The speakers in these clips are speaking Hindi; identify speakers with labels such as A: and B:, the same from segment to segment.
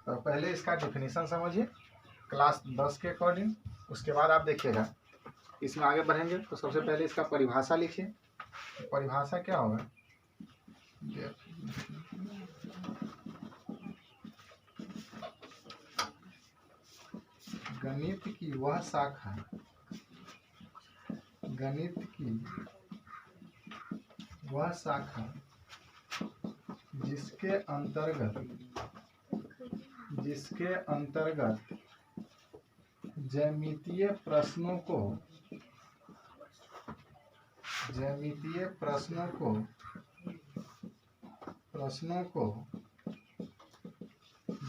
A: तो पहले इसका डिफिनीशन समझिए क्लास 10 के अकॉर्डिंग, उसके बाद आप देखिएगा इसमें आगे बढ़ेंगे। तो सबसे पहले इसका परिभाषा लिखिए। परिभाषा क्या होगा? गणित की वह शाखा, गणित की वह शाखा जिसके अंतर्गत ज्यामितीय प्रश्नों को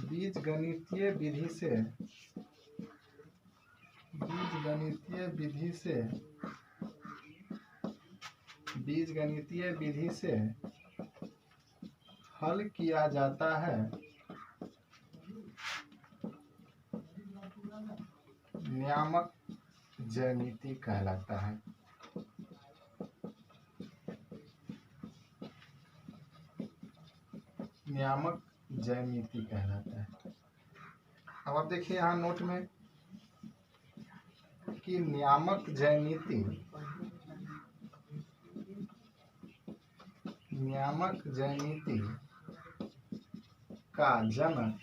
A: बीजगणितीय विधि से हल किया जाता है, नियामक ज्यामिति कहलाता है। नियामक ज्यामिति कहलाता है। अब आप देखिए यहाँ नोट में कि नियामक ज्यामिति का जनक,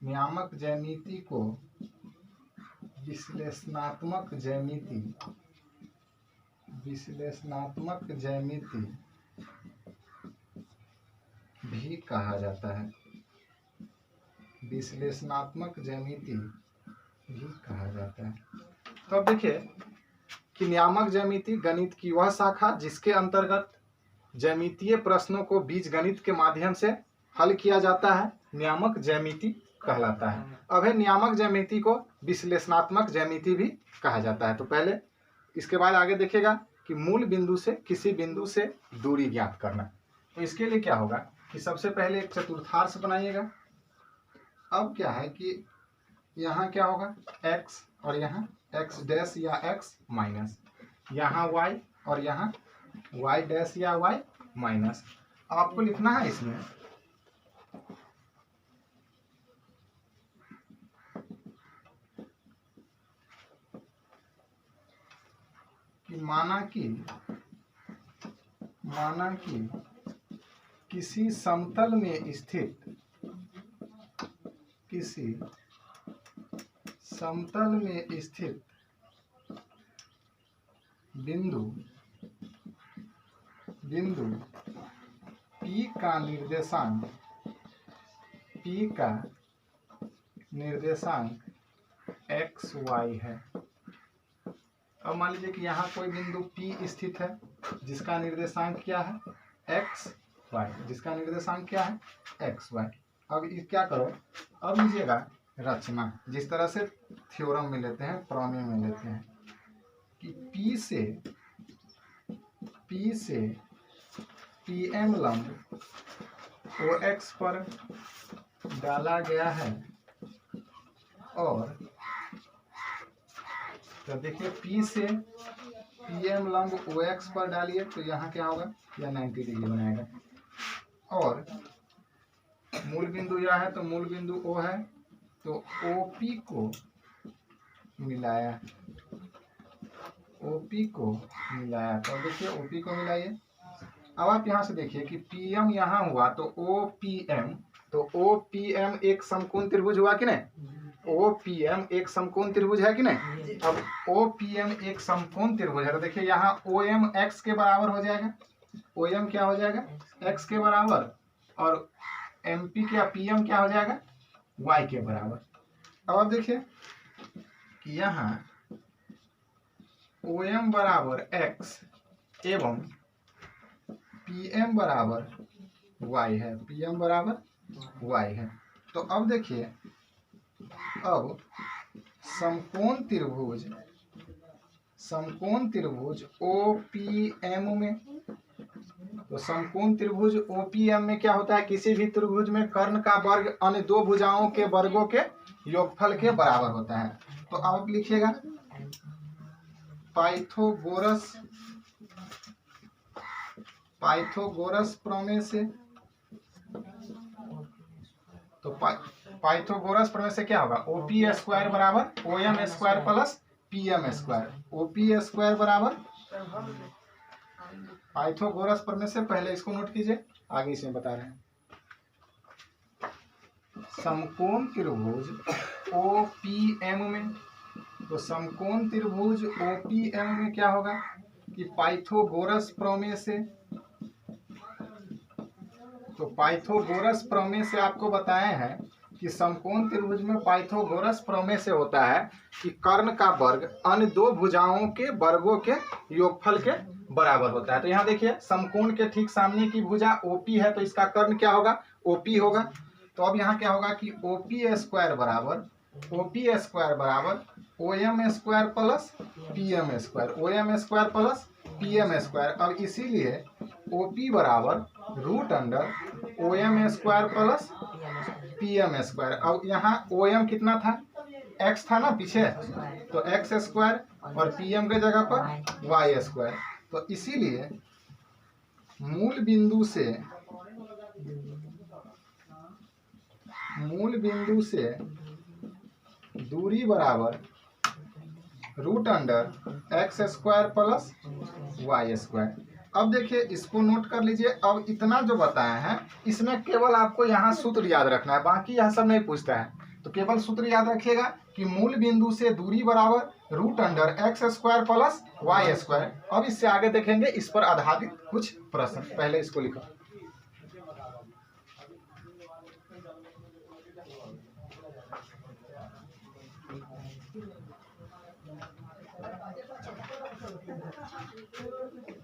A: नियामक ज्यामिति को विश्लेषणात्मक ज्यामिति भी कहा जाता है। विश्लेषणात्मक ज्यामिति भी कहा जाता है। तो अब देखिए कि नियामक ज्यामिति गणित की वह शाखा जिसके अंतर्गत ज्यामितीय प्रश्नों को बीजगणित के माध्यम से हल किया जाता है, नियामक ज्यामिति कहलाता है। अब है नियामक ज्यामिति को विश्लेषणात्मक ज्यामिति भी कहा जाता है। तो पहले इसके बाद आगे देखिएगा कि मूल बिंदु से किसी बिंदु से दूरी ज्ञात करना। तो इसके लिए क्या होगा कि सबसे पहले एक चतुर्थांश बनाइएगा। अब क्या है कि यहाँ क्या होगा x और यहाँ x डैश या x माइनस, यहाँ y और यहाँ y डैश या y माइनस। आपको लिखना है इसमें कि माना कि किसी समतल में स्थित बिंदु P का निर्देशांक x y है। अब मान लीजिए कि यहाँ कोई बिंदु P स्थित है जिसका निर्देशांक क्या है x y, जिसका निर्देशांक क्या है x y। अब क्या करो, अब लीजिएगा रचना जिस तरह से थ्योरम में लेते हैं, प्रमेय में लेते हैं कि P से PM लंब OX पर डाला गया है। और तो देखिए P से PM लंब OX पर डालिए तो यहाँ क्या होगा, यह 90 डिग्री बनाएगा। और मूल बिंदु यह है तो मूल बिंदु O है तो OP को मिलाया। तो देखिए OP को मिलाइए। अब आप यहाँ से देखिए कि PM यहाँ हुआ तो OPM एक समकोण त्रिभुज हुआ कि नहीं। OPM एक समकोण त्रिभुज है कि नहीं। अब OPM एक समकोण त्रिभुज है तो देखिए यहाँ OM x के बराबर हो जाएगा। OM क्या हो जाएगा x के बराबर, और MP क्या PM क्या हो जाएगा y के बराबर। अब आप देखिए कि यहाँ OM बराबर x एवं PM बराबर y है, PM बराबर y है। तो अब देखिए, अब समकोण त्रिभुज OPM में, तो समकोण त्रिभुज OPM में क्या होता है, किसी भी त्रिभुज में कर्ण का वर्ग अन्य दो भुजाओं के वर्गों के योगफल के बराबर होता है। तो आप लिखिएगा पाइथागोरस प्रमेय से तो पाइथागोरस प्रमेय से क्या होगा, ओपी स्क्वायर बराबर O M square plus P M square. O P square बराबर पाइथागोरस प्रमेय से, पहले इसको नोट कीजिए, आगे इसमें बता रहे हैं। समकोण त्रिभुज ओपीएम में, तो समकोण त्रिभुज ओपीएम में क्या होगा कि पाइथागोरस प्रमेय से, तो पाइथागोरस प्रमेय से आपको बताए हैं कि समकोण त्रिभुज में पाइथागोरस प्रमेय से होता है कि कर्ण का वर्ग अन्य दो भुजाओं के वर्गों के योगफल के बराबर होता है। तो यहाँ देखिए समकोण के ठीक सामने की भुजा ओपी है, तो इसका कर्ण क्या होगा, ओपी होगा। तो अब यहाँ क्या होगा कि ओपी स्क्वायर बराबर O M square plus P M square, O M square plus P M square. अब इसीलिए ओपी बराबर root under O M square plus P M square. अब यहाँ ओएम कितना था, एक्स था ना पीछे, तो एक्स स्क्वायर और पीएम के जगह पर वाई स्क्वायर। तो इसीलिए मूल बिंदु से दूरी बराबर root under X square plus Y square. अब देखिए इसको नोट कर लीजिए। अब इतना जो बताया है इसमें केवल आपको यहाँ सूत्र याद रखना है, बाकी यह सब नहीं पूछता है। तो केवल सूत्र याद रखिएगा कि मूल बिंदु से दूरी बराबर root under X square plus Y square. अब इससे आगे देखेंगे इस पर आधारित कुछ प्रश्न, पहले इसको लिखो।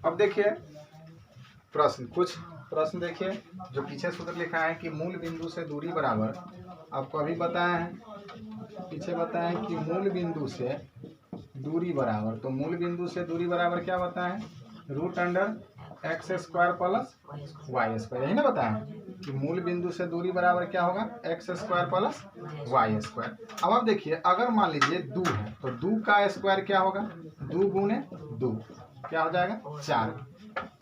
A: अब देखिए प्रश्न, कुछ प्रश्न देखिए जो पीछे सूत्र लिखा है कि मूल बिंदु से दूरी बराबर, आपको अभी बताया है, पीछे बताया है कि मूल बिंदु से दूरी बराबर, तो मूल बिंदु से दूरी बराबर क्या बताया है, root under X square plus Y square. यही ना बताया कि मूल बिंदु से दूरी बराबर क्या होगा, X square plus Y square. अब आप देखिए अगर मान लीजिए 2 है तो 2 का स्क्वायर क्या होगा, 2 गुने 2 क्या हो जाएगा 4।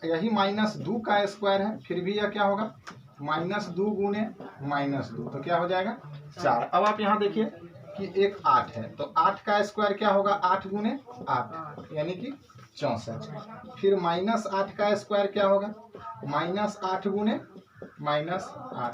A: यही -2 का स्क्वायर है, फिर भी यह क्या होगा -2 गुने -2, तो क्या हो जाएगा 4। अब आप यहाँ देखिए कि एक 8 है, तो 8 का स्क्वायर क्या होगा, 8 गुने 8 यानी कि 64। फिर -8 का स्क्वायर क्या होगा, -8 गुने -8।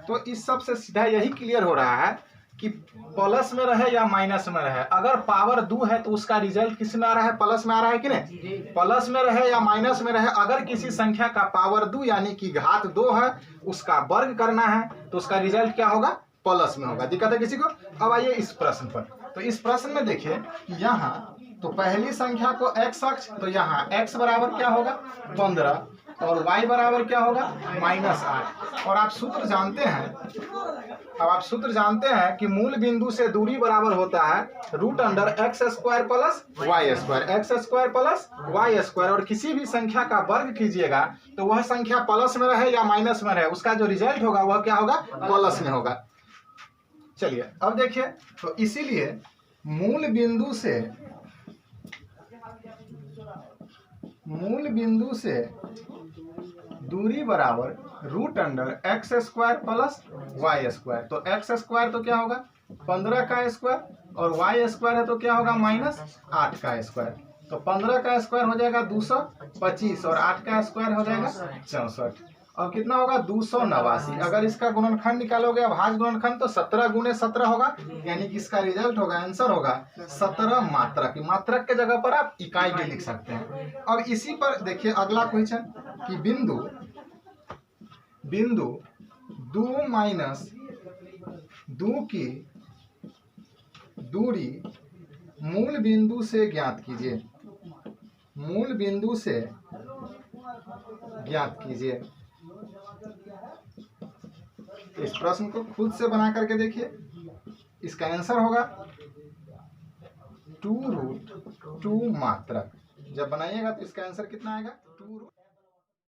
A: तो इस सब से सीधा यही क्लियर हो रहा है कि प्लस में रहे या माइनस में रहे, अगर पावर 2 है तो उसका रिजल्ट किस में आ रहा है, प्लस में आ रहा है कि नहीं, प्लस में रहे या माइनस में रहे, अगर किसी संख्या का पावर 2 यानी कि घात 2 है, उसका वर्ग करना है तो उसका रिजल्ट क्या होगा, प्लस में होगा। दिक्कत है किसी को? अब आइए इस प्रश्न पर। तो इस प्रश्न में देखिए कि यहाँ तो पहली संख्या को x अक्ष, तो यहाँ x बराबर क्या होगा 15 और y बराबर क्या होगा -8। और आप सूत्र जानते हैं, अब आप सूत्र जानते हैं कि मूल बिंदु से दूरी बराबर होता है root under X square plus Y square, X square plus Y square. और किसी भी संख्या का वर्ग कीजिएगा तो वह संख्या प्लस में रहे या माइनस में रहे, उसका जो रिजल्ट होगा वह क्या होगा, प्लस में होगा। चलिए अब देखिए, तो इसीलिए मूल बिंदु से दूरी बराबर root under X square plus Y square. तो एक्स स्क्वायर तो क्या होगा 15 का स्क्वायर और वाई स्क्वायर है तो क्या होगा -8 का स्क्वायर। तो 15 का स्क्वायर हो जाएगा 225 और 8 का स्क्वायर हो जाएगा 64। और कितना होगा 289। अगर इसका गुणनखंड निकालोगे भाज्य गुणनखंड तो 17 गुने 17 होगा, यानी कि इसका रिजल्ट होगा, आंसर होगा 17 मात्रक। मात्रक के जगह पर आप इकाई भी लिख सकते हैं। अब इसी पर देखिए अगला क्वेश्चन कि बिंदु 2 माइनस 2 की दूरी मूल बिंदु से ज्ञात कीजिए, मूल बिंदु से ज्ञात कीजिए। इस प्रश्न को खुद से बना करके देखिए, इसका आंसर होगा 2√2 मात्रक। जब बनाइएगा तो इसका आंसर कितना आएगा